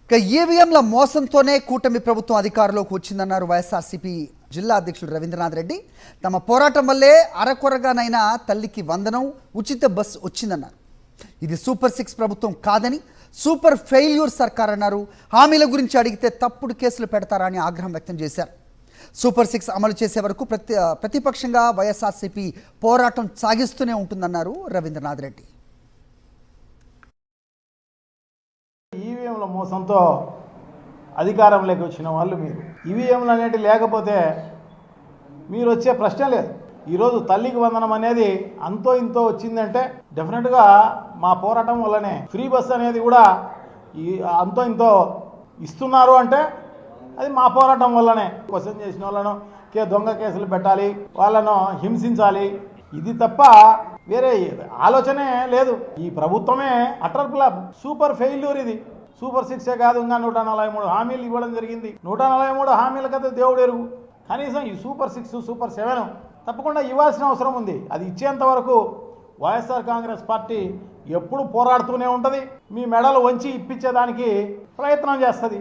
ఇక ఈవీఎంల మోసంతోనే కూటమి ప్రభుత్వం అధికారంలోకి వచ్చిందన్నారు వైఎస్ఆర్సీపీ జిల్లా అధ్యక్షుడు రవీంద్రనాథ్ రెడ్డి. తమ పోరాటం వల్లే అరకొరగానైనా తల్లికి వందనం, ఉచిత బస్ వచ్చిందన్నారు. ఇది సూపర్ 6 ప్రభుత్వం కాదని సూపర్ ఫెయిల్యూర్ సర్కార్ అన్నారు. హామీల గురించి అడిగితే తప్పుడు కేసులు పెడతారా అని ఆగ్రహం వ్యక్తం చేశారు. సూపర్ 6 అమలు చేసే వరకు ప్రతిపక్షంగా వైఎస్ఆర్సీపీ పోరాటం సాగిస్తూనే ఉంటుందన్నారు రవీంద్రనాథ్ రెడ్డి. ఈవీఎంల మోసంతో అధికారంలోకి వచ్చిన వాళ్ళు మీరు. ఈవీఎంలు అనేవి లేకపోతే మీరు వచ్చే ప్రశ్న లేదు. ఈరోజు తల్లికి వందనం అనేది అంతో ఇంతో వచ్చిందంటే డెఫినెట్గా మా పోరాటం వల్లనే. ఫ్రీ బస్ అనేది కూడా అంతో ఇంతో ఇస్తున్నారు అంటే అది మా పోరాటం వల్లనే. క్వశ్చన్ చేసిన వాళ్ళను దొంగ కేసులు పెట్టాలి, వాళ్ళను హింసించాలి, ఇది తప్ప వేరే ఆలోచనే లేదు. ఈ ప్రభుత్వమే అటర్ ఫ్లాప్, సూపర్ ఫెయిల్యూర్. ఇది సూపర్ 6 కాదు, ఇంకా 143 హామీలు ఇవ్వడం జరిగింది. 143 హామీల కథ దేవుడు ఎరుగు. కనీసం ఈ సూపర్ 6, సూపర్ 7 తప్పకుండా ఇవ్వాల్సిన అవసరం ఉంది. అది ఇచ్చేంత వరకు వైఎస్ఆర్ కాంగ్రెస్ పార్టీ ఎప్పుడు పోరాడుతూనే ఉంటుంది. మీ మెడలు వంచి ఇప్పించేదానికి ప్రయత్నం చేస్తుంది.